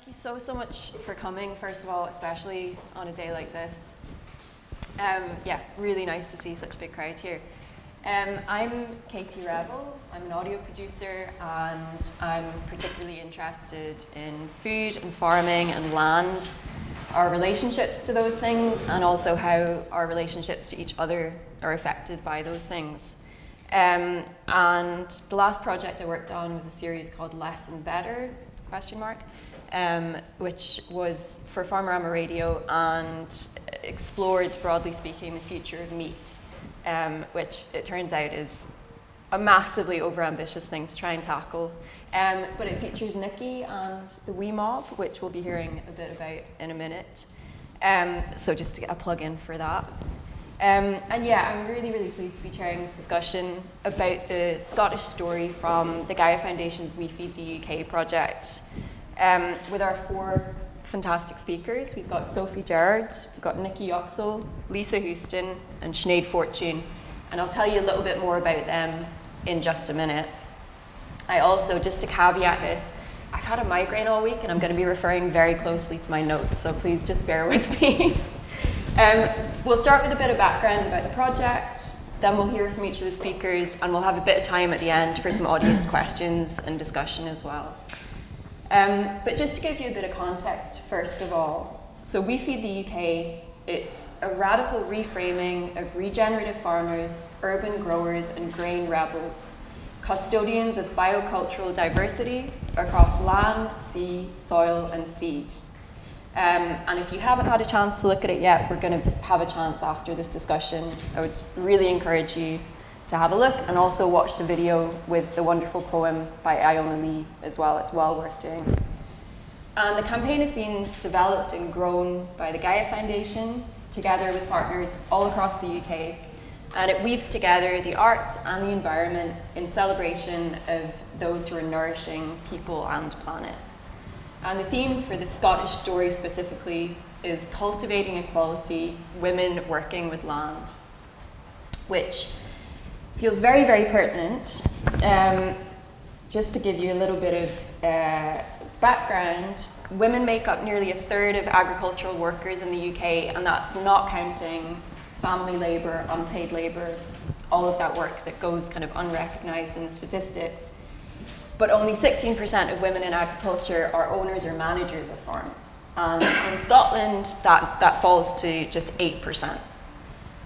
you so much for coming, first of all, especially on a day like this. Yeah, really nice to see such a big crowd here. I'm Katie Revell. I'm an audio producer, and I'm particularly interested in food and farming and land, our relationships to those things, and also how our relationships to each other are affected by those things. And the last project I worked on was a series called Less and Better, ? Which was for Farmerama Radio and explored, broadly speaking, the future of meat, which it turns out is a massively overambitious thing to try and tackle. But it features Nikki and the wee mob, which we'll be hearing a bit about in a minute. So just to get a plug in for that. And yeah, I'm really pleased to be chairing this discussion about the Scottish story from the Gaia Foundation's We Feed the UK project. With our four fantastic speakers, we've got Sophie Gerrard, we've got Nikki Yoxall, Lisa Houston, and Sinéad Fortune, and I'll tell you a little bit more about them in just a minute. I also, just to caveat this, I've had a migraine all week and I'm going to be referring very closely to my notes, so please just bear with me. We'll start with a bit of background about the project, then we'll hear from each of the speakers, and we'll have a bit of time at the end for some audience questions and discussion as well. But just to give you a bit of context, first of all, so We Feed the UK, it's a radical reframing of regenerative farmers, urban growers, and grain rebels, custodians of biocultural diversity across land, sea, soil, and seed. And if you haven't had a chance to look at it yet, we're going to have a chance after this discussion. I would really encourage you to have a look, and also watch the video with the wonderful poem by Iona Lee as well. It's well worth doing. And the campaign has been developed and grown by the Gaia Foundation, together with partners all across the UK, and it weaves together the arts and the environment in celebration of those who are nourishing people and planet. And the theme for the Scottish story specifically is Cultivating Equality, Women Working with Land, which feels very pertinent. Just to give you a little bit of background, women make up nearly a third of agricultural workers in the UK, and that's not counting family labour, unpaid labour, all of that work that goes kind of unrecognised in the statistics. But only 16% of women in agriculture are owners or managers of farms. And in Scotland, that falls to just 8%.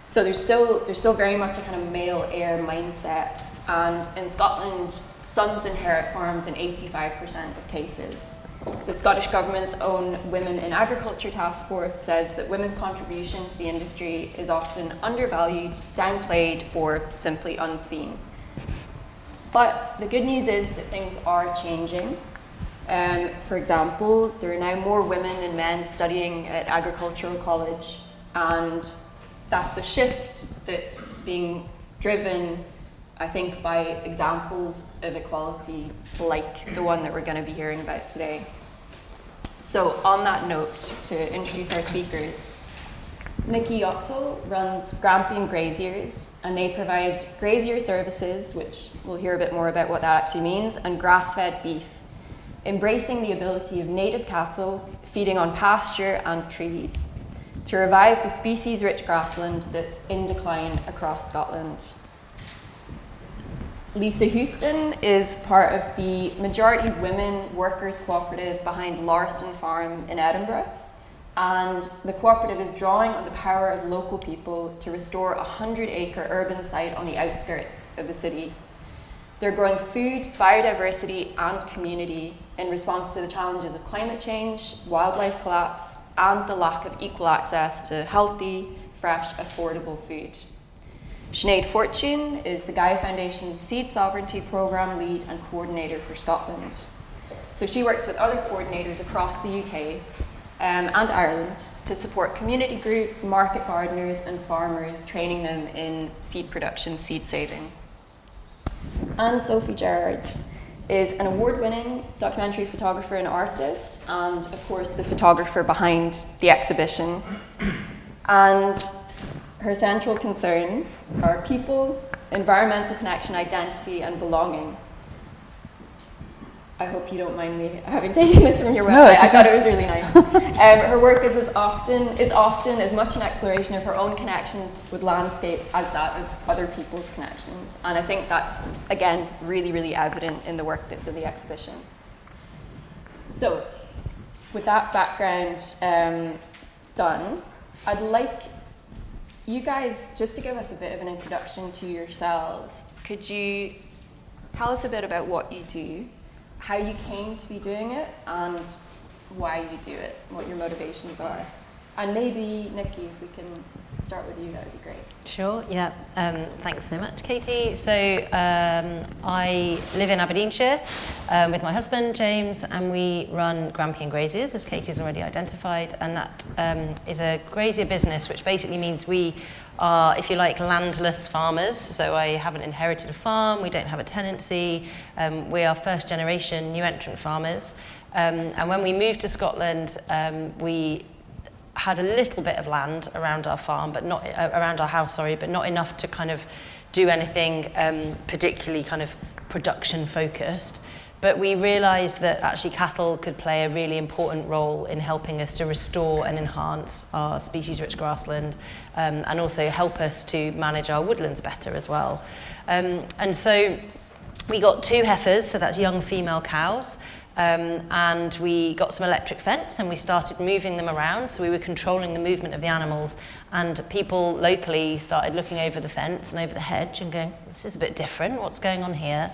So there's still very much a kind of male heir mindset. And in Scotland, sons inherit farms in 85% of cases. The Scottish Government's own Women in Agriculture Task Force says that women's contribution to the industry is often undervalued, downplayed, or simply unseen. But the good news is that things are changing. For example, there are now more women than men studying at agricultural college, and that's a shift that's being driven, I think, by examples of equality like the one that we're going to be hearing about today. So on that note, to introduce our speakers, Nikki Yoxall runs Grampian Graziers, and they provide grazier services, which we'll hear a bit more about what that actually means, and grass-fed beef, embracing the ability of native cattle feeding on pasture and trees to revive the species-rich grassland that's in decline across Scotland. Lisa Houston is part of the majority women workers cooperative behind Lauriston Farm in Edinburgh. And the cooperative is drawing on the power of local people to restore a 100-acre urban site on the outskirts of the city. They're growing food, biodiversity, and community in response to the challenges of climate change, wildlife collapse, and the lack of equal access to healthy, fresh, affordable food. Sinéad Fortune is the Gaia Foundation's Seed Sovereignty Programme lead and coordinator for Scotland. So she works with other coordinators across the UK and Ireland to support community groups, market gardeners, and farmers, training them in seed production, seed saving. And Sophie Gerrard is an award-winning documentary photographer and artist, and of course the photographer behind the exhibition. And her central concerns are people, environmental connection, identity, and belonging. I hope you don't mind me having taken this from your website. I thought it was really nice. Her work is often as much an exploration of her own connections with landscape as that of other people's connections. And I think that's, again, really, really evident in the work that's in the exhibition. So, with that background done, I'd like you guys just to give us a bit of an introduction to yourselves. Could you tell us a bit about what you do, how you came to be doing it, and why you do it, what your motivations are? And maybe, Nikki, if we can start with you, that would be great. Sure, yeah. Thanks so much, Katie. So I live in Aberdeenshire with my husband, James, and we run Grampian Graziers, as Katie's already identified, and that is a grazier business, which basically means we are, if you like, landless farmers. So I haven't inherited a farm, we don't have a tenancy, we are first generation new entrant farmers. And when we moved to Scotland, we had a little bit of land around our farm, but not around our house, but not enough to kind of do anything particularly kind of production focused. But we realised that actually cattle could play a really important role in helping us to restore and enhance our species-rich grassland, and also help us to manage our woodlands better as well. And so we got 2 heifers, so that's young female cows, and we got some electric fence and we started moving them around, so we were controlling the movement of the animals, and people locally started looking over the fence and over the hedge and going, this is a bit different, what's going on here?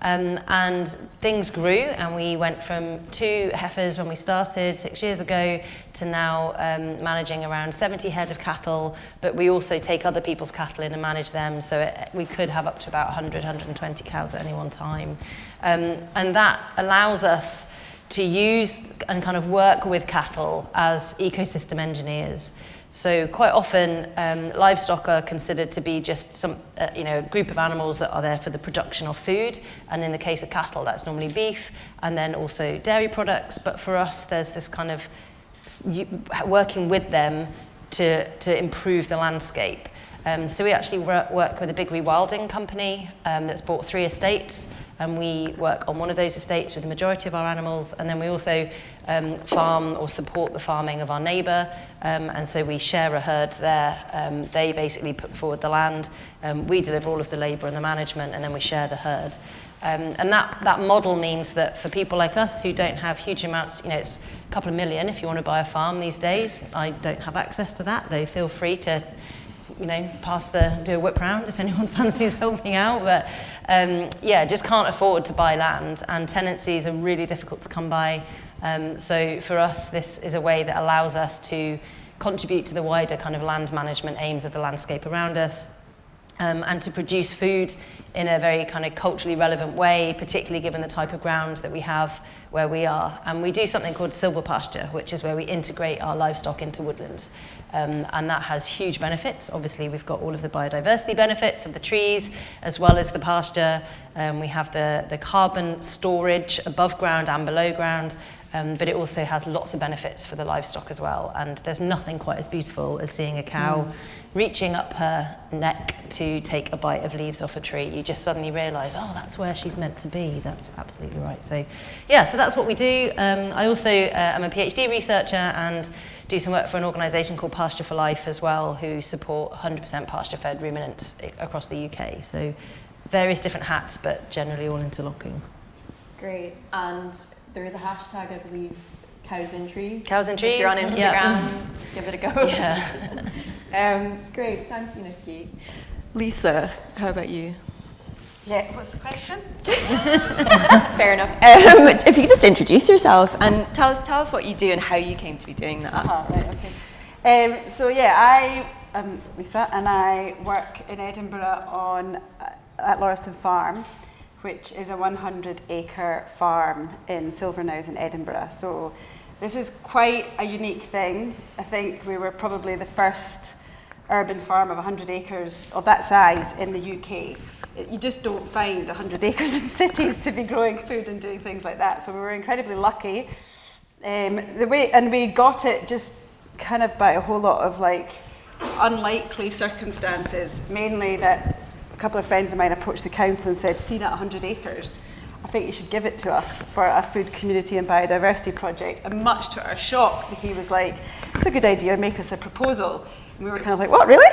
And things grew, and we went from 2 heifers when we started 6 years ago to now managing around 70 head of cattle, but we also take other people's cattle in and manage them, so we could have up to about 100, 120 cows at any one time. And that allows us to use and kind of work with cattle as ecosystem engineers. So quite often, livestock are considered to be just some, a group of animals that are there for the production of food. And in the case of cattle, that's normally beef, and then also dairy products. But for us, there's this kind of working with them to improve the landscape. So we actually work with a big rewilding company that's bought 3 estates, and we work on one of those estates with the majority of our animals, and then we also farm or support the farming of our neighbour, and so we share a herd there. They basically put forward the land, we deliver all of the labour and the management, and then we share the herd. And that model means that for people like us who don't have huge amounts, it's a couple of million if you want to buy a farm these days. I don't have access to that, though feel free to do a whip round if anyone fancies helping out, but just can't afford to buy land, and tenancies are really difficult to come by. So for us, this is a way that allows us to contribute to the wider kind of land management aims of the landscape around us, and to produce food in a very kind of culturally relevant way, particularly given the type of ground that we have where we are. And we do something called silvopasture, which is where we integrate our livestock into woodlands. And that has huge benefits. Obviously, we've got all of the biodiversity benefits of the trees, as well as the pasture. We have the carbon storage above ground and below ground, but it also has lots of benefits for the livestock as well. And there's nothing quite as beautiful as seeing a cow reaching up her neck to take a bite of leaves off a tree. You just suddenly realise, oh, that's where she's meant to be. That's absolutely right. So that's what we do. I also am a PhD researcher and do some work for an organisation called Pasture for Life as well, who support 100% pasture-fed ruminants across the UK. So various different hats, but generally all interlocking. Great. And there is a hashtag, I believe, Cows in Trees. Cows in Trees. If you're on Instagram, give it a go. Yeah. Great, thank you, Nikki. Lisa, how about you? Yeah, what's the question? Just fair enough. If you just introduce yourself and tell us what you do and how you came to be doing that. Right, okay. I am Lisa, and I work in Edinburgh at Lauriston Farm, which is a 100-acre farm in Silverknowes in Edinburgh. So this is quite a unique thing. I think we were probably the first urban farm of 100 acres of that size in the UK. You just don't find 100 acres in cities to be growing food and doing things like that. So we were incredibly lucky. And we got it just kind of by a whole lot of unlikely circumstances, mainly that a couple of friends of mine approached the council and said, see that 100 acres? I think you should give it to us for a food community and biodiversity project. And much to our shock, he was like, it's a good idea, make us a proposal. And we were kind of like, what, really?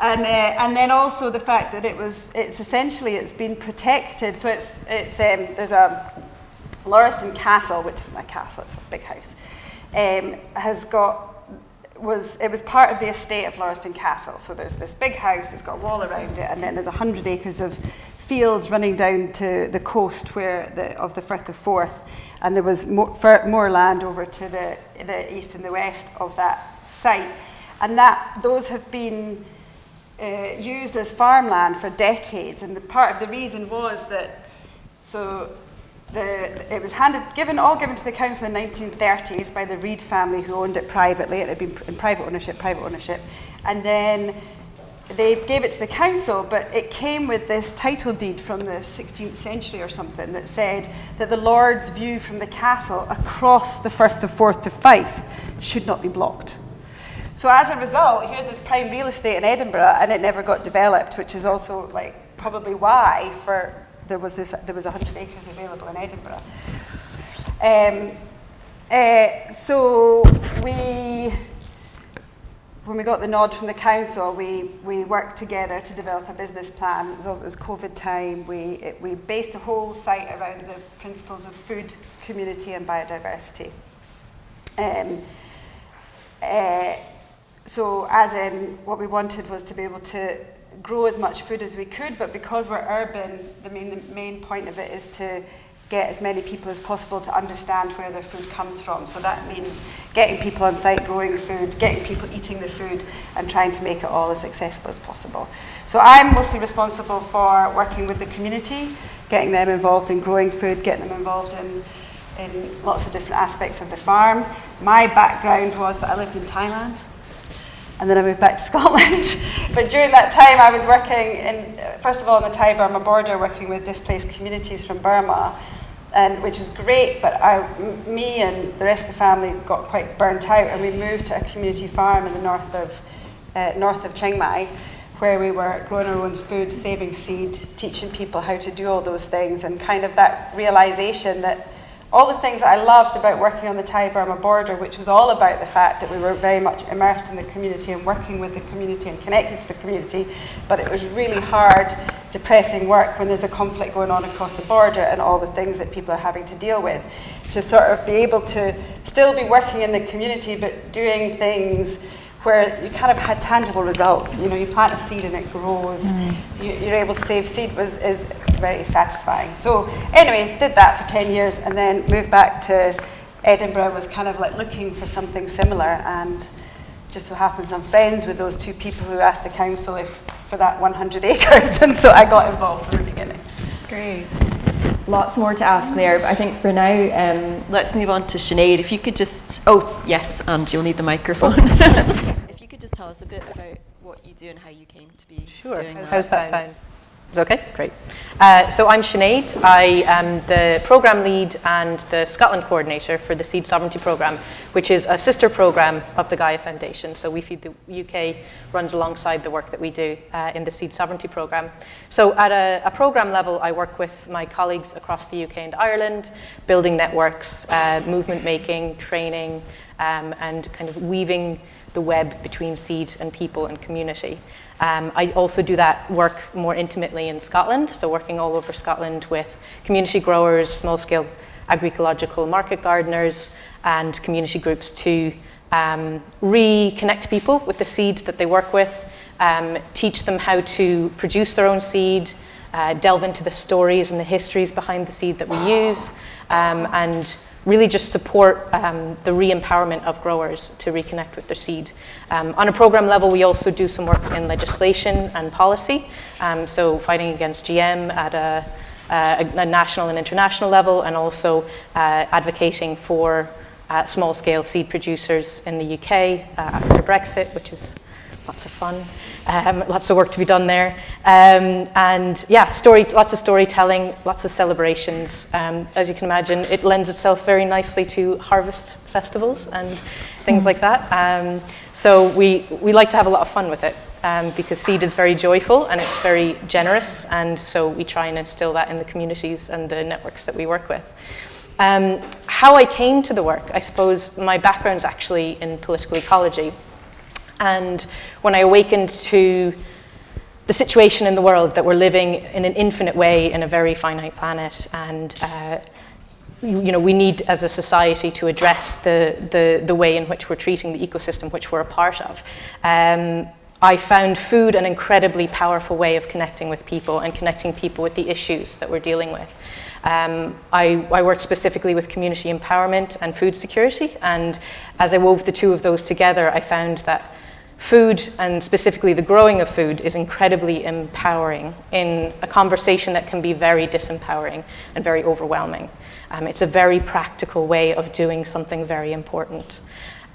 And then also the fact that it's been protected. So there's a Lauriston Castle, which isn't a castle, it's a big house, it was part of the estate of Lauriston Castle. So there's this big house, it's got a wall around it, and then there's 100 acres of fields running down to the coast of the Firth of Forth, and there was more land over to the east and the west of that site. And those have been used as farmland for decades, and part of the reason was that it was given to the council in the 1930s by the Reed family, who owned it privately. It had been in private ownership, and then they gave it to the council, but it came with this title deed from the 16th century or something that said that the Lord's view from the castle across the Firth of Forth to Fife should not be blocked. So as a result, here's this prime real estate in Edinburgh, and it never got developed, which is also probably why there was 100 acres available in Edinburgh. So when we got the nod from the council, we worked together to develop a business plan. It was COVID time. We based the whole site around the principles of food, community, and biodiversity. So as in, what we wanted was to be able to grow as much food as we could, but because we're urban, the main point of it is to get as many people as possible to understand where their food comes from. So that means getting people on site growing food, getting people eating the food, and trying to make it all as accessible as possible. So I'm mostly responsible for working with the community, getting them involved in growing food, getting them involved in lots of different aspects of the farm. My background was that I lived in Thailand, and then I moved back to Scotland. But during that time I was working first of all on the Thai-Burma border, working with displaced communities from Burma, which was great, but me and the rest of the family got quite burnt out, and we moved to a community farm in the north of Chiang Mai, where we were growing our own food, saving seed, teaching people how to do all those things, and kind of that realization that all the things that I loved about working on the Thai-Burma border, which was all about the fact that we were very much immersed in the community and working with the community and connected to the community, but it was really hard, depressing work when there's a conflict going on across the border and all the things that people are having to deal with. To sort of be able to still be working in the community, but doing things where you kind of had tangible results. You know, you plant a seed and it grows. You're able to save seed is very satisfying. So anyway, did that for 10 years and then moved back to Edinburgh, was kind of like looking for something similar, and just so happens I'm friends with those two people who asked the council for that 100 acres, and so I got involved from the beginning. Great. Lots more to ask there, but I think for now, let's move on to Sinead. If you could just, yes, and you'll need the microphone. If you could just tell us a bit about what you do and how you came to be doing that. How's that sound? Is it okay? Great. So I'm Sinead. I am the programme lead and the Scotland coordinator for the Seed Sovereignty Programme, which is a sister programme of the Gaia Foundation. So We Feed the UK runs alongside the work that we do in the Seed Sovereignty Programme. So at a programme level, I work with my colleagues across the UK and Ireland, building networks, movement making, training, and kind of weaving the web between seed and people and community. I also do that work more intimately in Scotland, so working all over Scotland with community growers, small-scale agroecological market gardeners, and community groups to reconnect people with the seed that they work with, teach them how to produce their own seed, delve into the stories and the histories behind the seed that we use, and really just support the re-empowerment of growers to reconnect with their seed. On a program level, we also do some work in legislation and policy, so fighting against GM at a national and international level, and also advocating for small-scale seed producers in the UK after Brexit, which is lots of fun. Lots of work to be done there. And yeah, lots of storytelling, lots of celebrations. As you can imagine, it lends itself very nicely to harvest festivals and things like that. So we like to have a lot of fun with it. because seed is very joyful and it's very generous, and so we try and instill that in the communities and the networks that we work with. How I came to the work, I suppose my background's actually in political ecology, and when I awakened to the situation in the world that we're living in an infinite way in a very finite planet, and we need as a society to address the way in which we're treating the ecosystem which we're a part of. I found food an incredibly powerful way of connecting with people and connecting people with the issues that we're dealing with. I worked specifically with community empowerment and food security, and as I wove the two of those together, I found that food, and specifically the growing of food, is incredibly empowering in a conversation that can be very disempowering and very overwhelming. It's a very practical way of doing something very important.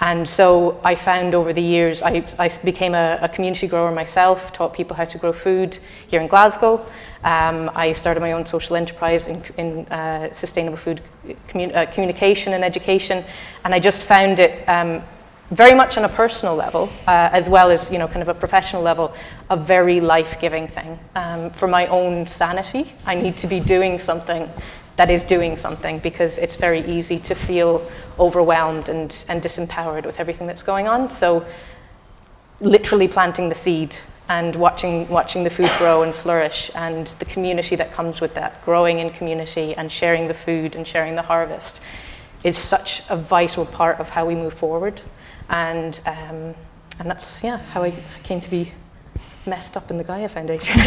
And so I found over the years, I became a community grower myself, taught people how to grow food here in Glasgow. I started my own social enterprise in sustainable food communication and education, and I just found it very much on a personal level, as well as kind of a professional level, a very life-giving thing. For my own sanity, I need to be doing something that is doing something, because it's very easy to feel overwhelmed and disempowered with everything that's going on. So literally planting the seed and watching the food grow and flourish, and the community that comes with that, growing in community and sharing the food and sharing the harvest, is such a vital part of how we move forward. And that's how I came to be messed up in the Gaia Foundation.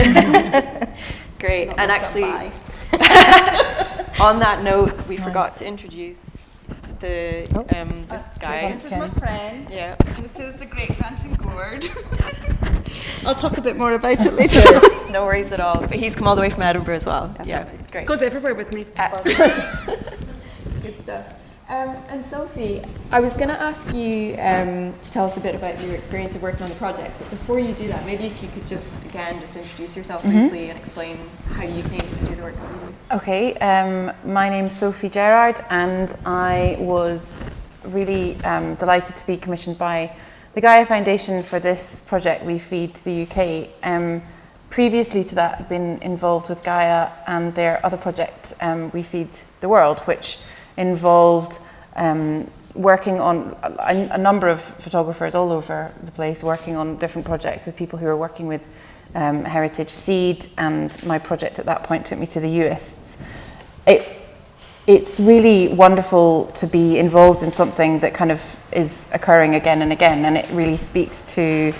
Great. And actually, on that note, we forgot to introduce this guy. This is my friend. Yeah. This is the Great Grantian Gourd. I'll talk a bit more about it later. No worries at all. But he's come all the way from Edinburgh as well. That's yeah, right. great. Goes everywhere with me. Good stuff. And Sophie, I was going to ask you to tell us a bit about your experience of working on the project, but before you do that, maybe if you could just introduce yourself briefly and explain how you came to do the work that you do. Okay, my name's Sophie Gerrard, and I was really delighted to be commissioned by the Gaia Foundation for this project, We Feed the UK. Previously to that, I'd been involved with Gaia and their other project, We Feed the World, which involved working on a number of photographers all over the place, working on different projects with people who are working with heritage seed, and my project at that point took me to the US. It's really wonderful to be involved in something that kind of is occurring again and again, and it really speaks to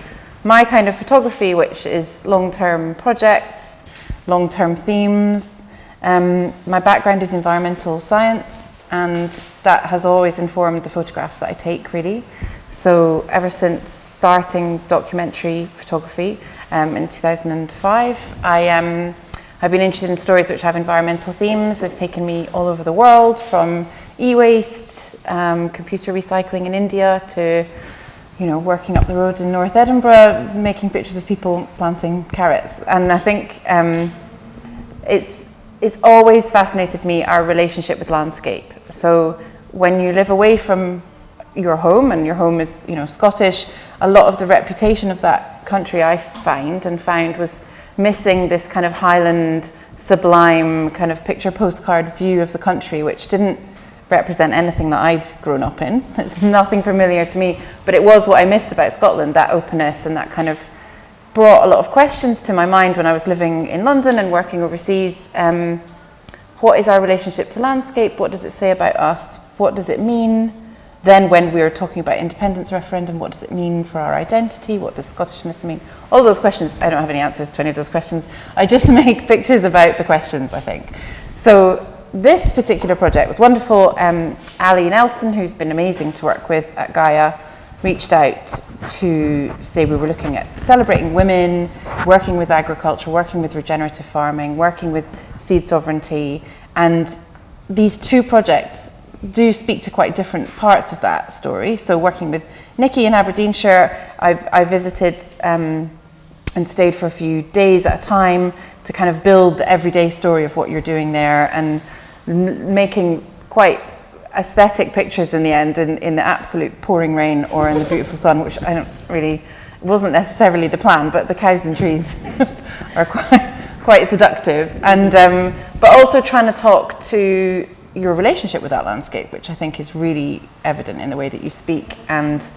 my kind of photography, which is long-term projects, long-term themes. My background is environmental science, and that has always informed the photographs that I take, really. So ever since starting documentary photography in 2005, I've been interested in stories which have environmental themes. They've taken me all over the world, from e-waste, computer recycling in India, to working up the road in North Edinburgh, making pictures of people planting carrots. And I think it's always fascinated me, our relationship with landscape. So when you live away from your home, and your home is, Scottish, a lot of the reputation of that country I found was missing this kind of Highland, sublime kind of picture postcard view of the country, which didn't represent anything that I'd grown up in. It's nothing familiar to me, but it was what I missed about Scotland, that openness, and that kind of brought a lot of questions to my mind when I was living in London and working overseas. What is our relationship to landscape? What does it say about us? What does it mean? Then when we were talking about independence referendum, what does it mean for our identity? What does Scottishness mean? All of those questions, I don't have any answers to any of those questions. I just make pictures about the questions, I think. So this particular project was wonderful. Ali Nelson, who's been amazing to work with at Gaia, reached out to say we were looking at celebrating women, working with agriculture, working with regenerative farming, working with seed sovereignty. And these two projects do speak to quite different parts of that story. So working with Nikki in Aberdeenshire, I visited and stayed for a few days at a time to kind of build the everyday story of what you're doing there, and making quite aesthetic pictures in the end, in the absolute pouring rain or in the beautiful sun, which I don't really wasn't necessarily the plan, but the cows and trees are quite seductive. And but also trying to talk to your relationship with that landscape, which I think is really evident in the way that you speak. And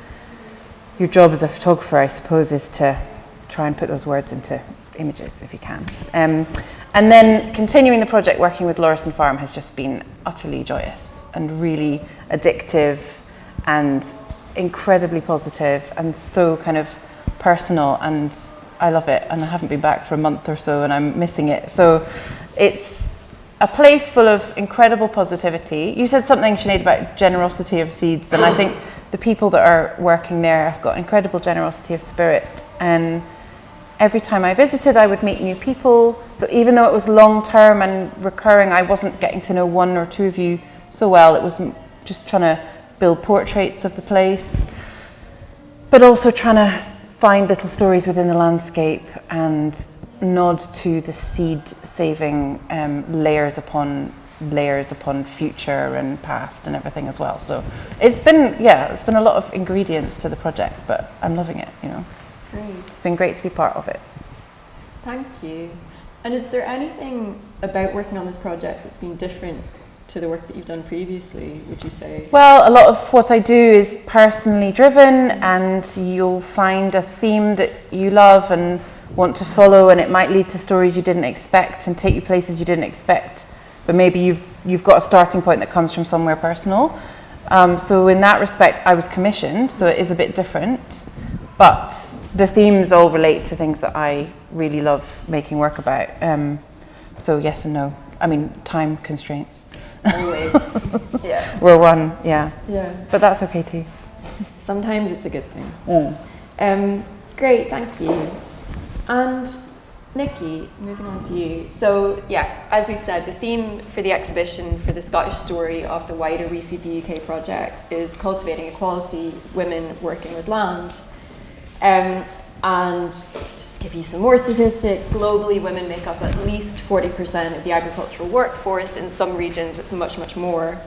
your job as a photographer, I suppose, is to try and put those words into images if you can. And then continuing the project working with Lauriston Farm has just been utterly joyous and really addictive and incredibly positive and so kind of personal, and I love it. And I haven't been back for a month or so and I'm missing it. So it's a place full of incredible positivity. You said something, Sinead, about generosity of seeds, and I think the people that are working there have got incredible generosity of spirit, and every time I visited I would meet new people. So even though it was long term and recurring, I wasn't getting to know one or two of you so well. It was just trying to build portraits of the place, but also trying to find little stories within the landscape and nod to the seed saving layers upon future and past and everything as well. So it's been a lot of ingredients to the project, but I'm loving it, you know. Great. It's been great to be part of it. Thank you. And is there anything about working on this project that's been different to the work that you've done previously, would you say? Well, a lot of what I do is personally driven, and you'll find a theme that you love and want to follow, and it might lead to stories you didn't expect and take you places you didn't expect, but maybe you've got a starting point that comes from somewhere personal. So in that respect, I was commissioned, so it is a bit different, but the themes all relate to things that I really love making work about. So yes and no. I mean, time constraints. Always. Yeah. We're one, yeah. Yeah. But that's okay too. Sometimes it's a good thing. Great, thank you. And Nikki, moving on to you. So yeah, as we've said, the theme for the exhibition for the Scottish story of the wider We Feed the UK project is Cultivating Equality, Women Working with Land. And just to give you some more statistics, globally women make up at least 40% of the agricultural workforce. In some regions it's much, much more.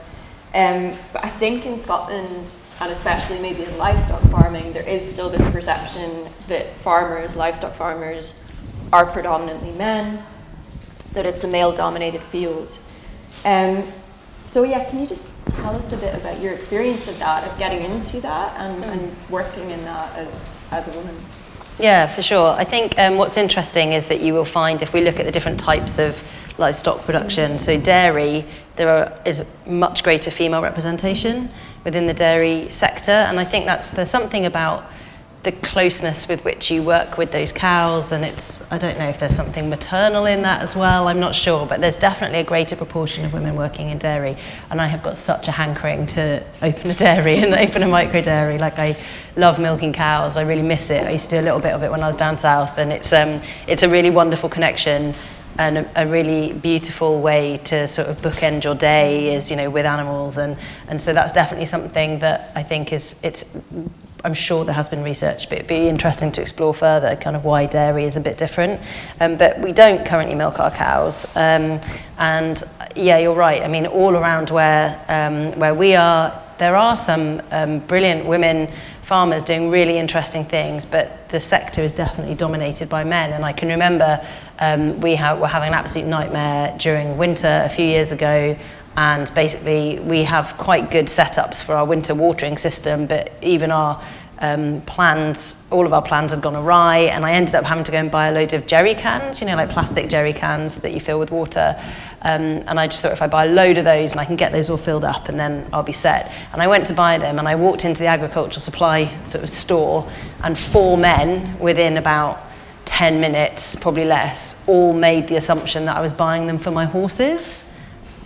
But I think in Scotland, and especially maybe in livestock farming, there is still this perception that livestock farmers, are predominantly men, that it's a male-dominated field. So yeah, can you just tell us a bit about your experience of that, of getting into that and working in that as a woman? Yeah, for sure. I think what's interesting is that you will find, if we look at the different types of livestock production, so dairy, is much greater female representation within the dairy sector, and I think there's something about the closeness with which you work with those cows, and I don't know if there's something maternal in that as well, I'm not sure, but there's definitely a greater proportion of women working in dairy, and I have got such a hankering to open a dairy and open a micro dairy. Like, I love milking cows, I really miss it. I used to do a little bit of it when I was down south, and it's a really wonderful connection and a really beautiful way to sort of bookend your day is, with animals, and so that's definitely something that I think I'm sure there has been research, but it'd be interesting to explore further kind of why dairy is a bit different. But we don't currently milk our cows. And yeah, you're right. I mean, all around where we are, there are some brilliant women farmers doing really interesting things, but the sector is definitely dominated by men. And I can remember we're having an absolute nightmare during winter a few years ago. And basically we have quite good setups for our winter watering system, but even our all of our plans had gone awry, and I ended up having to go and buy a load of jerry cans, like plastic jerry cans that you fill with water. And I just thought, if I buy a load of those and I can get those all filled up, and then I'll be set. And I went to buy them, and I walked into the agricultural supply sort of store, and 4 men within about 10 minutes, probably less, all made the assumption that I was buying them for my horses.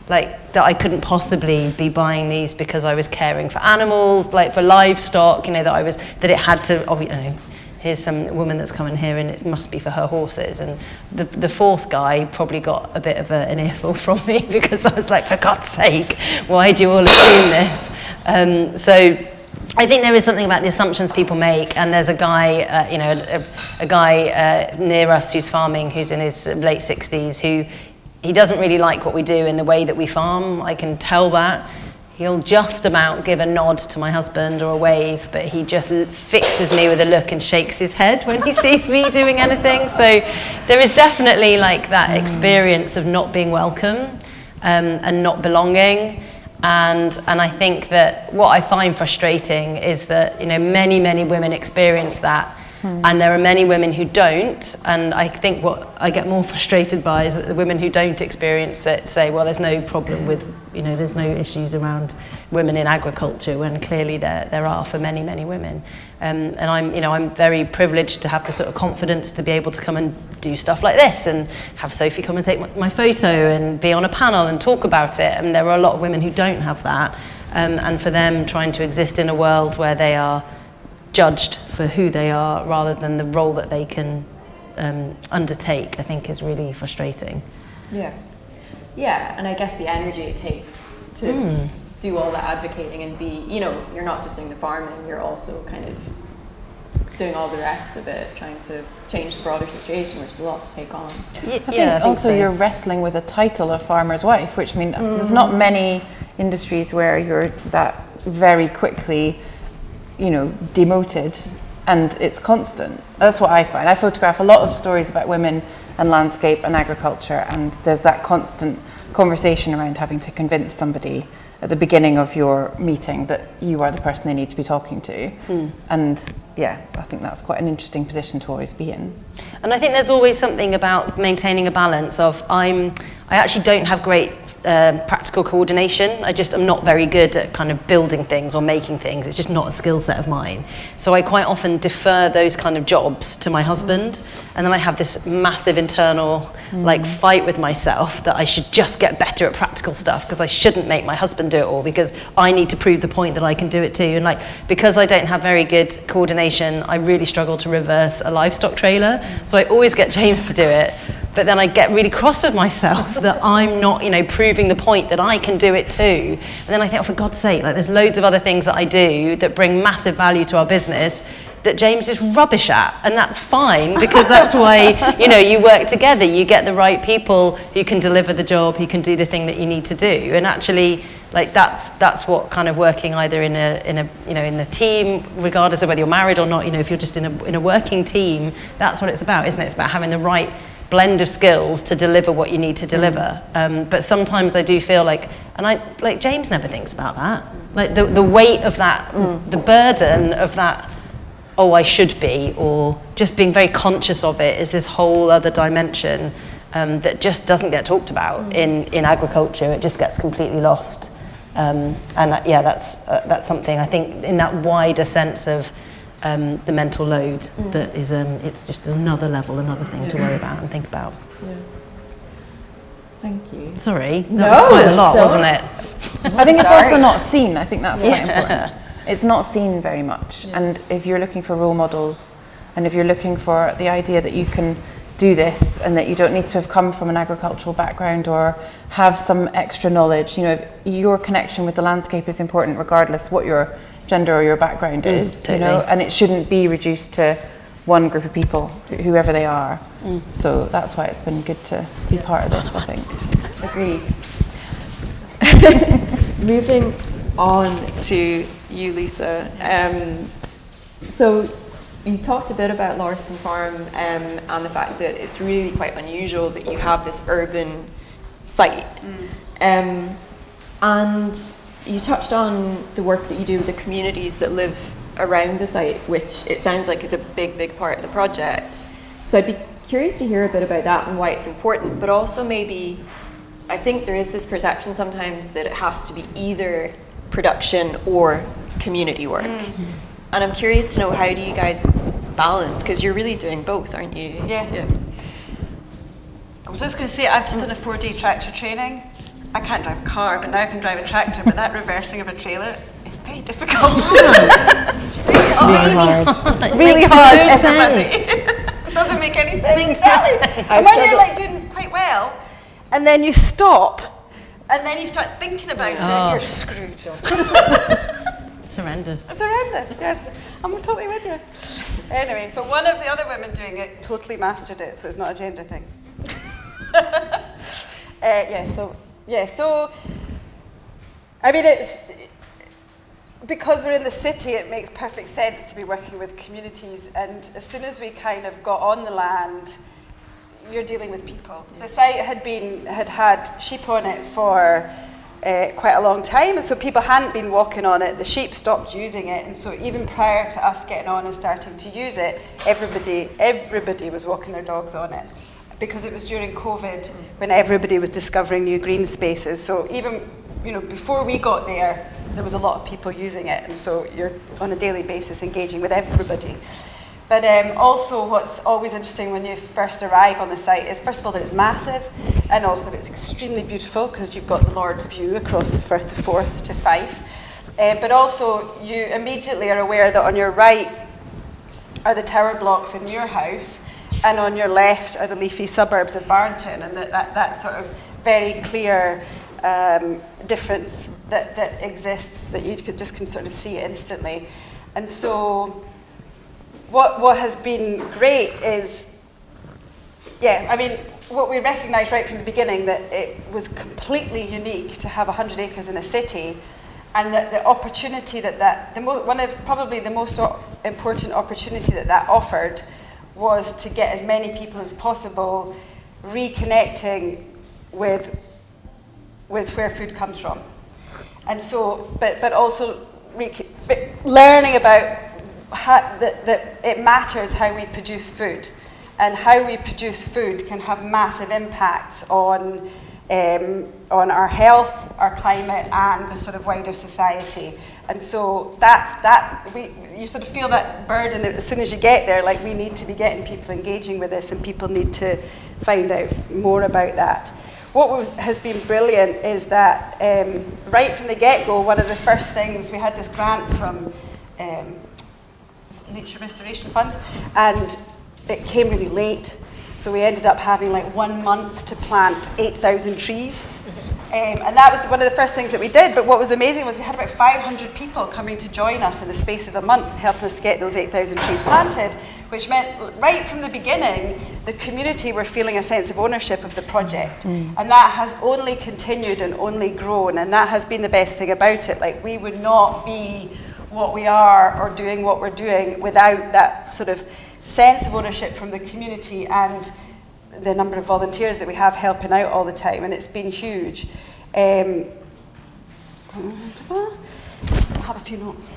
Like, that I couldn't possibly be buying these because I was caring for animals, like for livestock, that it had to, here's some woman that's coming here and it must be for her horses. And the fourth guy probably got a bit of an earful from me because I was like, for God's sake, why do you all assume this? So I think there is something about the assumptions people make, and there's a guy, a guy near us who's farming, who's in his late 60s, who he doesn't really like what we do in the way that we farm. I can tell that. he'll just about give a nod to my husband or a wave, but he just fixes me with a look and shakes his head when he sees me doing anything. So there is definitely like that experience of not being welcome and not belonging. And I think that what I find frustrating is that, you know, many women experience that. And there are many women who don't, and I think what I get more frustrated by is that the women who don't experience it say, well, there's no problem with, you know, there's no issues around women in agriculture, when clearly there are for many women. And I'm very privileged to have the sort of confidence to be able to come and do stuff like this and have Sophie come and take my photo and be on a panel and talk about it. And there are a lot of women who don't have that, and for them trying to exist in a world where they are judged for who they are rather than the role that they can undertake, I think is really frustrating. Yeah, and I guess the energy it takes to do all that advocating and be, you know, you're not just doing the farming, you're also kind of doing all the rest of it, trying to change the broader situation, which is a lot to take on. I think also you're wrestling with a title of farmer's wife, which there's not many industries where you're that very quickly, you know, demoted, and it's constant. That's what I find. I photograph a lot of stories about women and landscape and agriculture, and there's that constant conversation around having to convince somebody at the beginning of your meeting that you are the person they need to be talking to. And yeah, I think that's quite an interesting position to always be in. And I think there's always something about maintaining a balance of I actually don't have great practical coordination. I'm not very good at kind of building things or making things. It's just not a skill set of mine. So I quite often defer those kind of jobs to my husband, and then I have this massive internal like fight with myself that I should just get better at practical stuff, because I shouldn't make my husband do it all, because I need to prove the point that I can do it too. And like, because I don't have very good coordination, I really struggle to reverse a livestock trailer. So I always get James to do it. But then I get really cross with myself that I'm not, you know, proving the point that I can do it too. And then I think, oh, for God's sake, like there's loads of other things that I do that bring massive value to our business that James is rubbish at. And that's fine, because that's why, you know, you work together, you get the right people who can deliver the job, who can do the thing that you need to do. And actually, like that's what kind of working either in a team, regardless of whether you're married or not, you know, if you're just in a working team, that's what it's about, isn't it? It's about having the right blend of skills to deliver what you need to deliver. But sometimes I do feel like, and James never thinks about that. Like the weight of that, the burden of that, oh, I should be, or just being very conscious of it is this whole other dimension that just doesn't get talked about in agriculture. It just gets completely lost. That's something I think in that wider sense of the mental load that is, it's just another level, another thing to worry about and think about. Yeah. Thank you. Sorry, that was quite a lot, wasn't it? I think it's also not seen. I think that's quite important. It's not seen very much. Yeah. And if you're looking for role models, and if you're looking for the idea that you can do this and that you don't need to have come from an agricultural background or have some extra knowledge, you know, your connection with the landscape is important regardless what your gender or your background is, totally. You know, and it shouldn't be reduced to one group of people, whoever they are. So that's why it's been good to be part of this, I think. Agreed. Moving on to you, Lisa. So you talked a bit about Lauriston Farm and the fact that it's really quite unusual that you have this urban site. And you touched on the work that you do with the communities that live around the site, which it sounds like is a big part of the project. So I'd be curious to hear a bit about that and why it's important, but also maybe, I think there is this perception sometimes that it has to be either production or community work. And I'm curious to know, how do you guys balance? Because you're really doing both, aren't you? Yeah. I was just going to say, I've just done a 4-day tractor training. I can't drive a car, but now I can drive a tractor, but that reversing of a trailer is very difficult. Really hard. Really hard. No sense. It doesn't make any sense. Exactly. And when you're like doing quite well, and then you stop, and then you start thinking about it, you're screwed. It's horrendous. It's horrendous, yes. I'm totally with you. Anyway, but one of the other women doing it totally mastered it, so it's not a gender thing. I mean, it's because we're in the city, it makes perfect sense to be working with communities, and as soon as we kind of got on the land, you're dealing with people. The site had had sheep on it for quite a long time, and so people hadn't been walking on it. The sheep stopped using it, and so even prior to us getting on and starting to use it, everybody was walking their dogs on it, because it was during COVID when everybody was discovering new green spaces. So even before we got there was a lot of people using it, and so you're on a daily basis engaging with everybody. But also what's always interesting when you first arrive on the site is, first of all, that it's massive, and also that it's extremely beautiful because you've got the Lord's view across the Firth of Forth to Fife. But also you immediately are aware that on your right are the tower blocks in Muirhouse, and on your left are the leafy suburbs of Barnton, and that sort of very clear difference that exists, that you can sort of see instantly. And so what has been great is, what we recognised right from the beginning, that it was completely unique to have 100 acres in a city, and that the opportunity one of probably the most important opportunity that offered was to get as many people as possible reconnecting with where food comes from. And so, but also learning about that it matters how we produce food, and how we produce food can have massive impacts on our health, our climate, and the sort of wider society. And so you sort of feel that burden as soon as you get there, like we need to be getting people engaging with this, and people need to find out more about that. What has been brilliant is that right from the get-go, one of the first things, we had this grant from Nature Restoration Fund, and it came really late, so we ended up having like 1 month to plant 8,000 trees. And that was one of the first things that we did. But what was amazing was we had about 500 people coming to join us in the space of a month, helping us to get those 8,000 trees planted, which meant right from the beginning, the community were feeling a sense of ownership of the project. And that has only continued and only grown, and that has been the best thing about it. Like, we would not be what we are or doing what we're doing without that sort of sense of ownership from the community and the number of volunteers that we have helping out all the time, and it's been huge. I have a few notes.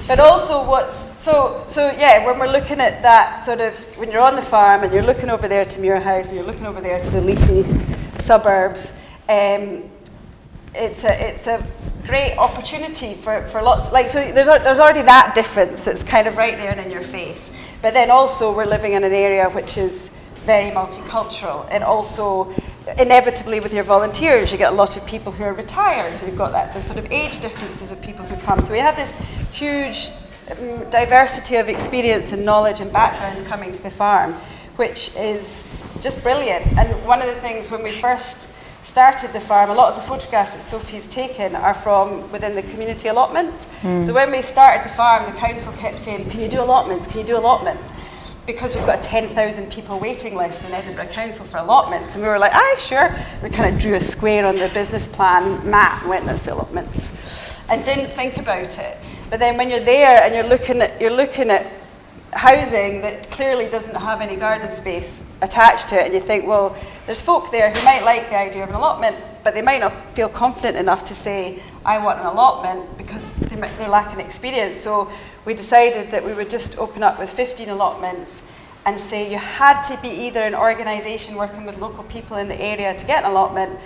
But also when we're looking at that sort of, when you're on the farm and you're looking over there to Muirhouse and you're looking over there to the leafy suburbs, it's a great opportunity for lots, like, so there's already that difference that's kind of right there and in your face. But then also we're living in an area which is very multicultural, and also inevitably with your volunteers you get a lot of people who are retired, so you've got the sort of age differences of people who come. So we have this huge diversity of experience and knowledge and backgrounds coming to the farm, which is just brilliant. And one of the things when we first started the farm, a lot of the photographs that Sophie's taken are from within the community allotments. So when we started the farm, the council kept saying, can you do allotments, can you do allotments? Because we've got a 10,000 people waiting list in Edinburgh Council for allotments. And we were like, sure. We kind of drew a square on the business plan map and went, that's the allotments. And didn't think about it. But then when you're there and you're looking at housing that clearly doesn't have any garden space attached to it, and you think, well, there's folk there who might like the idea of an allotment, but they might not feel confident enough to say, I want an allotment, because they're lacking experience. So we decided that we would just open up with 15 allotments and say you had to be either an organisation working with local people in the area to get an allotment,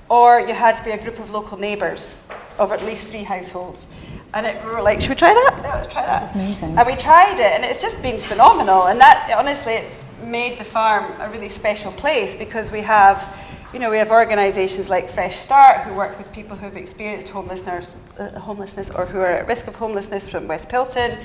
or you had to be a group of local neighbours of at least 3 households. And we were like, should we try that? Yeah, let's try that. Amazing. And we tried it, and it's just been phenomenal. And that, honestly, it's made the farm a really special place, because we have organisations like Fresh Start, who work with people who have experienced homelessness or who are at risk of homelessness from West Pilton.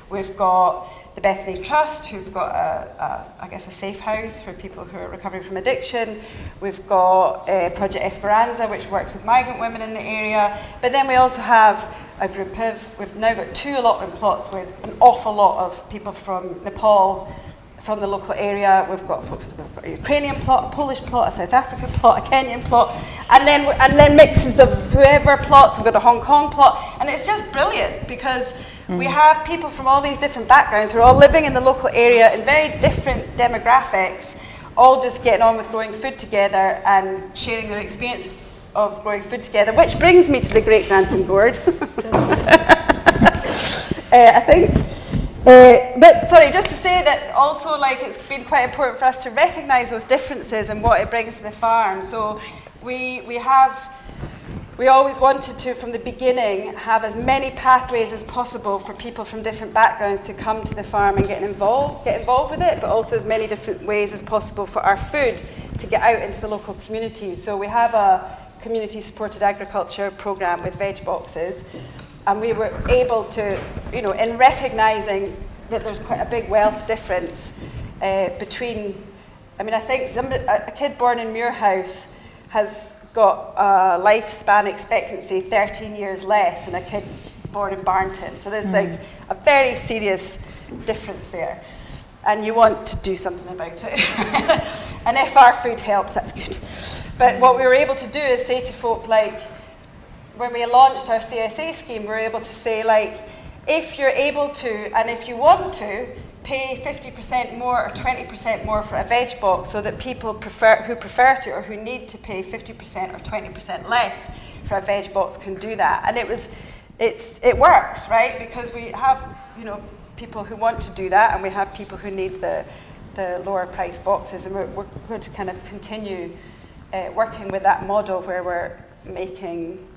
We've got the Bethany Trust, who've got a safe house for people who are recovering from addiction. We've got Project Esperanza, which works with migrant women in the area. But then we also have a group we've now got 2 allotment plots with an awful lot of people from Nepal, from the local area. We've got a Ukrainian plot, a Polish plot, a South African plot, a Kenyan plot, and then mixes of whoever plots. We've got a Hong Kong plot, and it's just brilliant because we have people from all these different backgrounds who are all living in the local area in very different demographics, all just getting on with growing food together and sharing their experience of growing food together, which brings me to the Great Granton Gourd. I think. But sorry, just to say that also, like, it's been quite important for us to recognise those differences and what it brings to the farm. So we always wanted to, from the beginning, have as many pathways as possible for people from different backgrounds to come to the farm and get involved with it, but also as many different ways as possible for our food to get out into the local communities. So we have a community-supported agriculture programme with veg boxes, and we were able to, in recognising that there's quite a big wealth difference between, I think a kid born in Muirhouse has got a lifespan expectancy 13 years less than a kid born in Barnton. So there's like a very serious difference there. And you want to do something about it. And if our food helps, that's good. But what we were able to do is say to folk, like, when we launched our CSA scheme, we were able to say, like, if you're able to, and if you want to, pay 50% more or 20% more for a veg box, so that people who prefer to or who need to pay 50% or 20% less for a veg box can do that. And it works, right? Because we have, people who want to do that, and we have people who need the lower price boxes, and we're going to kind of continue working with that model where we're making,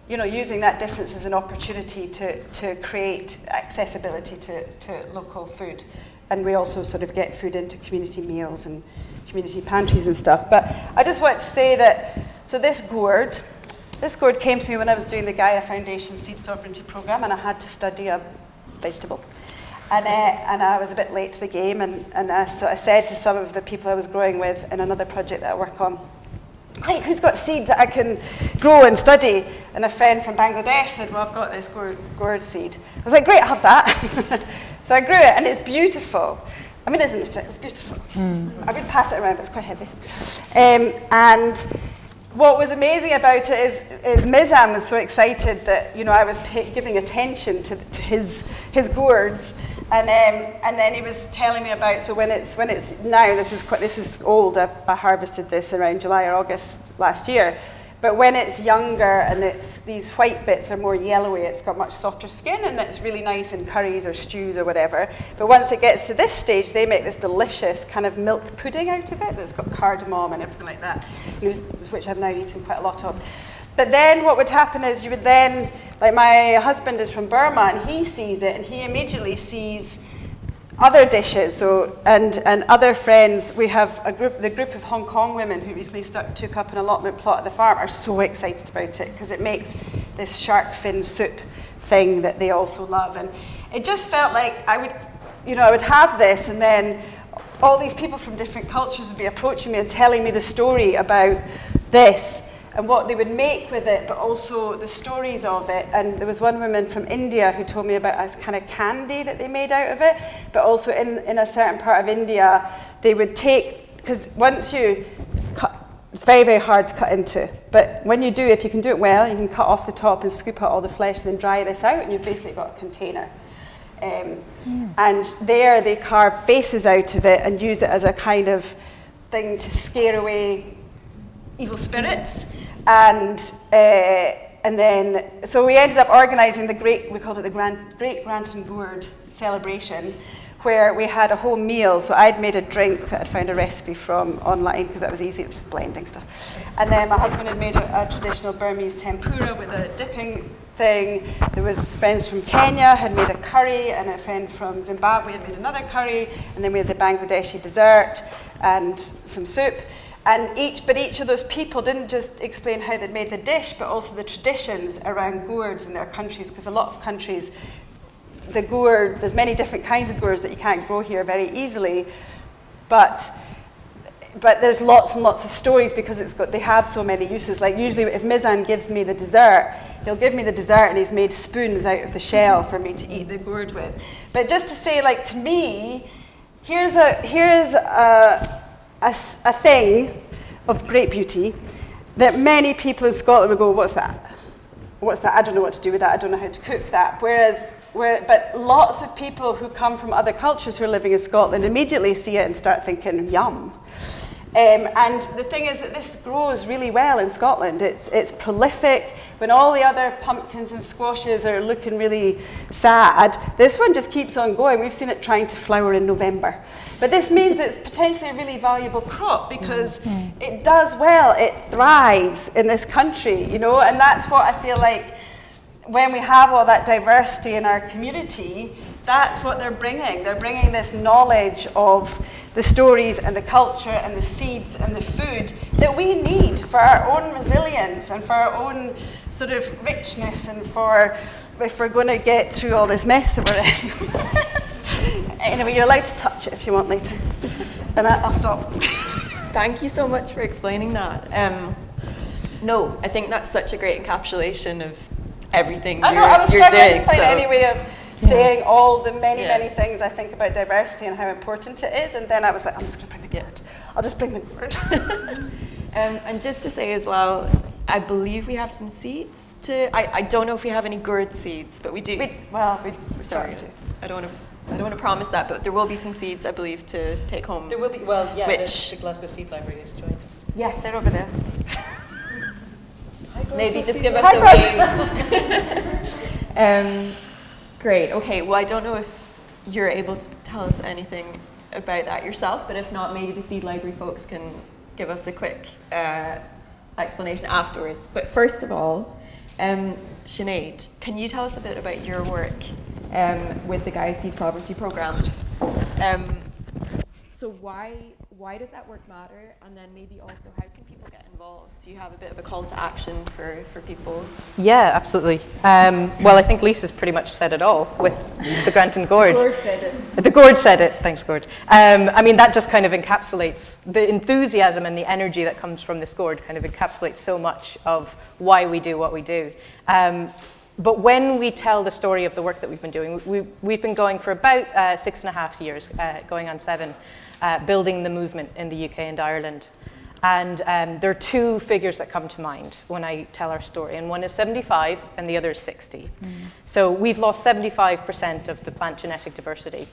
using that difference as an opportunity to create accessibility to local food. And we also sort of get food into community meals and community pantries and stuff. But I just want to say that, so this gourd came to me when I was doing the Gaia Foundation Seed Sovereignty Programme, and I had to study a vegetable. And I was a bit late to the game, and so I said to some of the people I was growing with in another project that I work on, "Great, who's got seeds that I can grow and study?" And a friend from Bangladesh said, "Well, I've got this gourd seed." I was like, "Great, I have that." So I grew it, and it's beautiful. I mean, isn't it? It's beautiful. I would pass it around, but it's quite heavy. And what was amazing about it is Mizan was so excited that, I was giving attention to his gourds. And then he was telling me about, so when it's now, this is old, I harvested this around July or August last year, but when it's younger and these white bits are more yellowy, it's got much softer skin, and it's really nice in curries or stews or whatever. But once it gets to this stage, they make this delicious kind of milk pudding out of it that's got cardamom and everything like that, which I've now eaten quite a lot of. But then what would happen is you would then, like, my husband is from Burma, and he sees it, and he immediately sees other dishes. So and other friends, we have the group of Hong Kong women who recently took up an allotment plot at the farm are so excited about it because it makes this shark fin soup thing that they also love. And it just felt like I would have this, and then all these people from different cultures would be approaching me and telling me the story about this and what they would make with it, but also the stories of it. And there was one woman from India who told me about a kind of candy that they made out of it, but also in a certain part of India, they would take, because once you cut, it's very, very hard to cut into, but when you do, if you can do it well, you can cut off the top and scoop out all the flesh, and then dry this out, and you've basically got a container. And there they carve faces out of it and use it as a kind of thing to scare away evil spirits. And then, so we ended up organising we called it the Great Granton Gourd celebration, where we had a whole meal. So I'd made a drink that I'd found a recipe from online, because that was easy, it was just blending stuff. And then my husband had made a traditional Burmese tempura with a dipping thing. There was friends from Kenya had made a curry, and a friend from Zimbabwe had made another curry, and then we had the Bangladeshi dessert and some soup. And each of those people didn't just explain how they'd made the dish, but also the traditions around gourds in their countries, because a lot of countries, there's many different kinds of gourds that you can't grow here very easily, but there's lots and lots of stories because they have so many uses. Like usually if Mizan gives me the dessert, he'll give me the dessert and he's made spoons out of the shell for me to eat the gourd with. But just to say, like, to me, here's a thing of great beauty that many people in Scotland would go, what's that? What's that? I don't know what to do with that. I don't know how to cook that. But lots of people who come from other cultures who are living in Scotland immediately see it and start thinking, yum. And the thing is that this grows really well in Scotland. It's prolific. When all the other pumpkins and squashes are looking really sad, this one just keeps on going. We've seen it trying to flower in November. But this means it's potentially a really valuable crop because it does well, it thrives in this country, you know, and that's what I feel like when we have all that diversity in our community, that's what they're bringing. They're bringing this knowledge of the stories and the culture and the seeds and the food that we need for our own resilience and for our own sort of richness and for if we're going to get through all this mess that we're in. Anyway, you're allowed to touch it if you want later. And I'll stop. Thank you so much for explaining that. No, I think that's such a great encapsulation of everything I know, I was you're struggling doing. to find any way of saying all the many things I think about diversity and how important it is, and then I was like, I'm just going to bring the gourd. I'll just bring the gourd. And just to say as well, I believe we have some seeds I don't know if we have any gourd seeds, but we do. Sorry. I don't want to promise that, but there will be some seeds, I believe, to take home. There will be, the Glasgow Seed Library is joined. Yes, they're over there. Maybe just give us a wave. Great. Okay. Well, I don't know if you're able to tell us anything about that yourself, but if not, maybe the Seed Library folks can give us a quick explanation afterwards. But first of all, Sinead, can you tell us a bit about your work with the Gaia Seed Sovereignty Programme? So why does that work matter? And then maybe also, how can people get involved? Do you have a bit of a call to action for people? Yeah, absolutely. Well, I think Lisa's pretty much said it all with the Grant and Gourd. The Gourd said it. The Gourd said it. Thanks, Gourd. I mean, that just kind of encapsulates the enthusiasm and the energy that comes from this Gourd, kind of encapsulates so much of why we do what we do. But when we tell the story of the work that we've been doing, we've been going for about 6.5 years, going on 7, building the movement in the UK and Ireland. And there are 2 figures that come to mind when I tell our story, and one is 75 and the other is 60. So we've lost 75% of the plant genetic diversity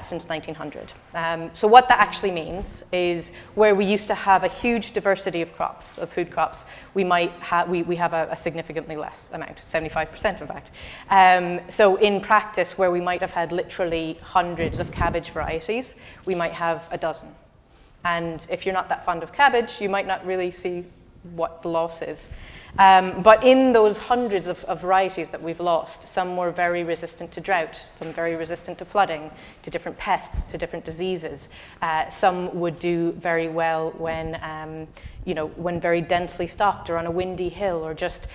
since 1900. So what that actually means is where we used to have a huge diversity of crops, of food crops, we have a significantly less amount, 75% in fact. So in practice, where we might have had literally hundreds of cabbage varieties, we might have a dozen. And if you're not that fond of cabbage, you might not really see what the loss is. But in those hundreds of varieties that we've lost, some were very resistant to drought, some very resistant to flooding, to different pests, to different diseases. Some would do very well when, when very densely stocked or on a windy hill, or just,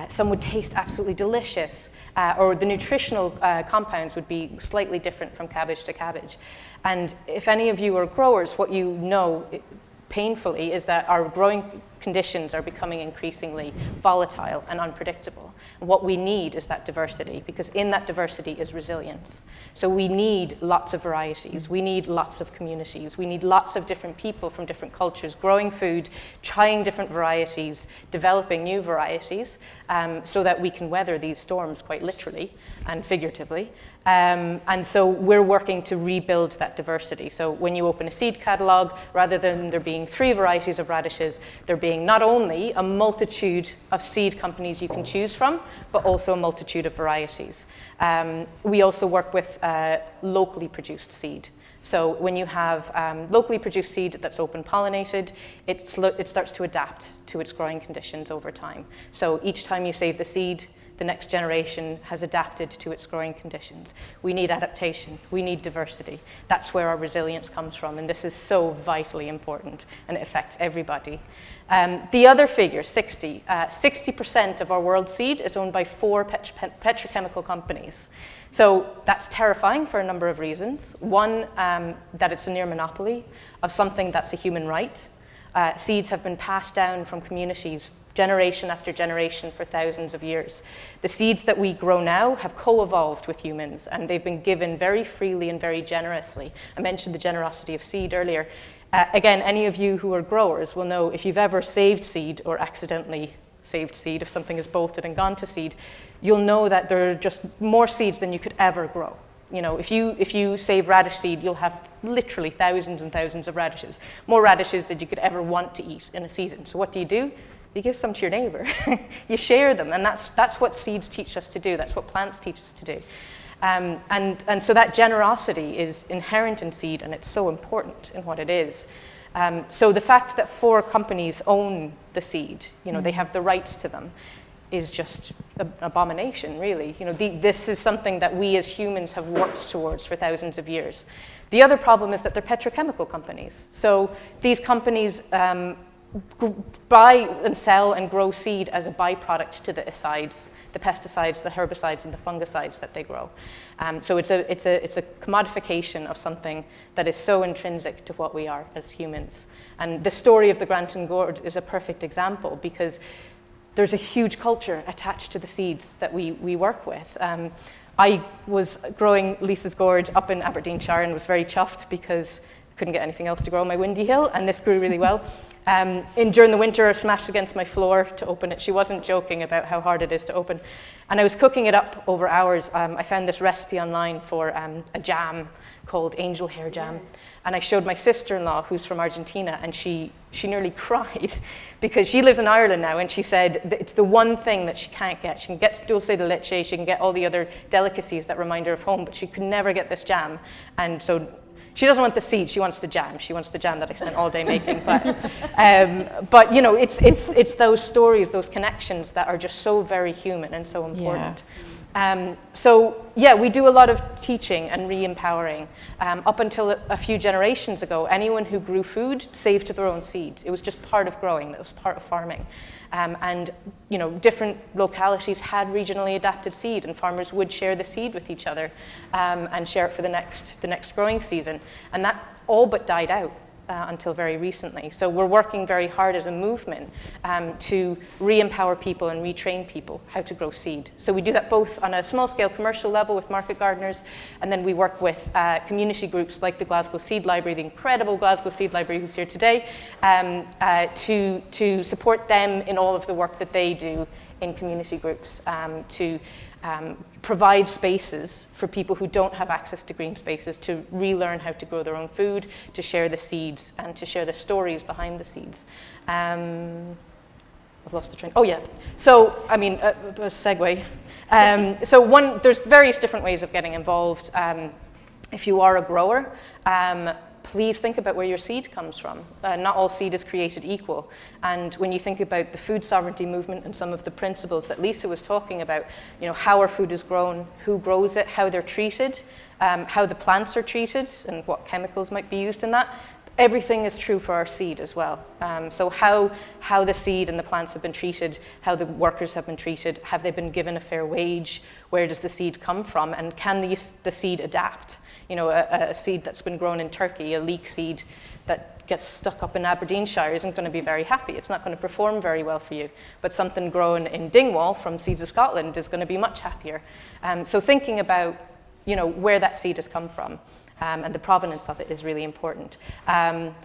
some would taste absolutely delicious. Or the nutritional compounds would be slightly different from cabbage to cabbage. And if any of you are growers, what you know painfully is that our growing conditions are becoming increasingly volatile and unpredictable. And what we need is that diversity, because in that diversity is resilience. So we need lots of varieties, we need lots of communities, we need lots of different people from different cultures growing food, trying different varieties, developing new varieties, so that we can weather these storms quite literally and figuratively. And so we're working to rebuild that diversity. So when you open a seed catalogue, rather than there being 3 varieties of radishes, there being not only a multitude of seed companies you can choose from, but also a multitude of varieties. We also work with locally produced seed. So when you have locally produced seed that's open pollinated, it starts to adapt to its growing conditions over time. So each time you save the seed, the next generation has adapted to its growing conditions. We need adaptation, we need diversity. That's where our resilience comes from, and this is so vitally important, and it affects everybody. The other figure, 60% of our world seed is owned by 4 petrochemical companies. So that's terrifying for a number of reasons. One, that it's a near monopoly of something that's a human right. Seeds have been passed down from communities generation after generation for thousands of years. The seeds that we grow now have co-evolved with humans, and they've been given very freely and very generously. I mentioned the generosity of seed earlier. Again, any of you who are growers will know if you've ever saved seed or accidentally saved seed, if something has bolted and gone to seed, you'll know that there are just more seeds than you could ever grow. You know, if you save radish seed, you'll have literally thousands and thousands of radishes, more radishes than you could ever want to eat in a season. So what do? You give some to your neighbor. You share them, and that's what seeds teach us to do. That's what plants teach us to do. And so that generosity is inherent in seed, and it's so important in what it is. So the fact that 4 companies own the seed, you know, they have the rights to them, is just an abomination, really. You know, this is something that we as humans have worked towards for thousands of years. The other problem is that they're petrochemical companies. So these companies buy and sell and grow seed as a byproduct to the asides, the pesticides, the herbicides, and the fungicides that they grow. So it's a commodification of something that is so intrinsic to what we are as humans. And the story of the Granton gourd is a perfect example, because there's a huge culture attached to the seeds that we work with. I was growing Lisa's gourd up in Aberdeenshire and was very chuffed because I couldn't get anything else to grow on my windy hill, and this grew really well. During the winter, I smashed against my floor to open it. She wasn't joking about how hard it is to open. And I was cooking it up over hours. I found this recipe online for a jam called angel hair jam. And I showed my sister-in-law, who's from Argentina, and she nearly cried because she lives in Ireland now, and she said that it's the one thing that she can't get. She can get dulce de leche, she can get all the other delicacies that remind her of home, but she could never get this jam. And so she doesn't want the seed, she wants the jam. She wants the jam that I spent all day making. But you know, it's those stories, those connections that are just so very human and so important. So yeah, we do a lot of teaching and re-empowering. Up until a few generations ago, anyone who grew food saved their own seed. It was just part of growing, it was part of farming. And you know, different localities had regionally adapted seed, and farmers would share the seed with each other and share it for the next growing season. And that all but died out until very recently. So we're working very hard as a movement to re-empower people and retrain people how to grow seed. So we do that both on a small-scale commercial level with market gardeners, and then we work with community groups like the Glasgow Seed Library, the incredible Glasgow Seed Library who's here today, to support them in all of the work that they do in community groups, to provide spaces for people who don't have access to green spaces to relearn how to grow their own food, to share the seeds, and to share the stories behind the seeds. I've lost the train. Oh yeah. So I mean, a segue. So there's various different ways of getting involved. If you are a grower, please think about where your seed comes from. Not all seed is created equal. And when you think about the food sovereignty movement and some of the principles that Lisa was talking about, you know, how our food is grown, who grows it, how they're treated, how the plants are treated, and what chemicals might be used in that, everything is true for our seed as well. So how the seed and the plants have been treated, how the workers have been treated, have they been given a fair wage, where does the seed come from, and can the seed adapt? You know, a seed that's been grown in Turkey, a leek seed that gets stuck up in Aberdeenshire isn't going to be very happy. It's not going to perform very well for you. But something grown in Dingwall from Seeds of Scotland is going to be much happier. So thinking about, you know, where that seed has come from and the provenance of it is really important. And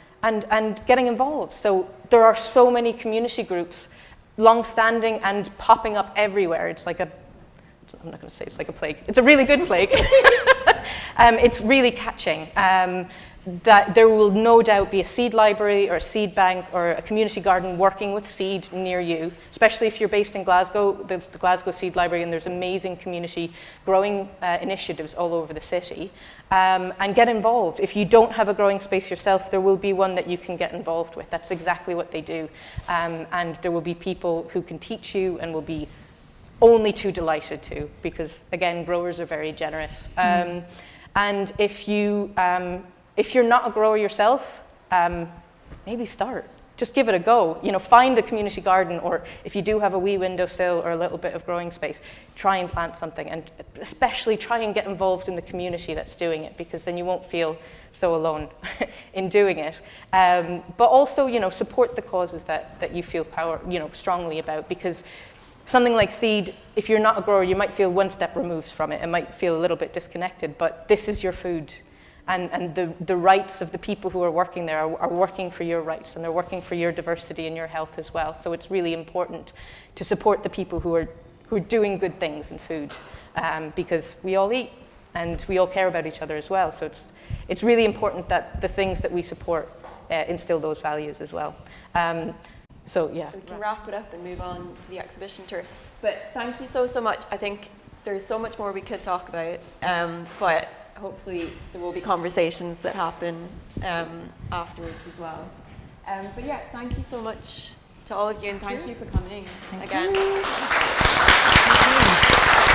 getting involved. So there are so many community groups, long-standing and popping up everywhere. It's like I'm not going to say it's like a plague. It's a really good plague. It's really catching. That there will no doubt be a seed library or a seed bank or a community garden working with seed near you, especially if you're based in Glasgow. There's the Glasgow Seed Library, and there's amazing community growing initiatives all over the city. And get involved. If you don't have a growing space yourself, there will be one that you can get involved with. That's exactly what they do. And there will be people who can teach you and will be only too delighted to, because again, growers are very generous. And if you're not a grower yourself, maybe start. just give it a go. You know, find a community garden, or if you do have a wee windowsill or a little bit of growing space, try and plant something, and especially try and get involved in the community that's doing it, because then you won't feel so alone in doing it. But also, you know, support the causes that you feel strongly about, because something like seed, if you're not a grower, you might feel one step removed from it. It might feel a little bit disconnected, but this is your food. And the rights of the people who are working there are working for your rights, and they're working for your diversity and your health as well. So it's really important to support the people who are doing good things in food, because we all eat and we all care about each other as well. So it's really important that the things that we support instill those values as well. So yeah. We can wrap it up and move on to the exhibition tour. But thank you so much. I think there's so much more we could talk about, but hopefully there will be conversations that happen afterwards as well. But yeah, thank you so much to all of you, and thank you for coming again. Thank you.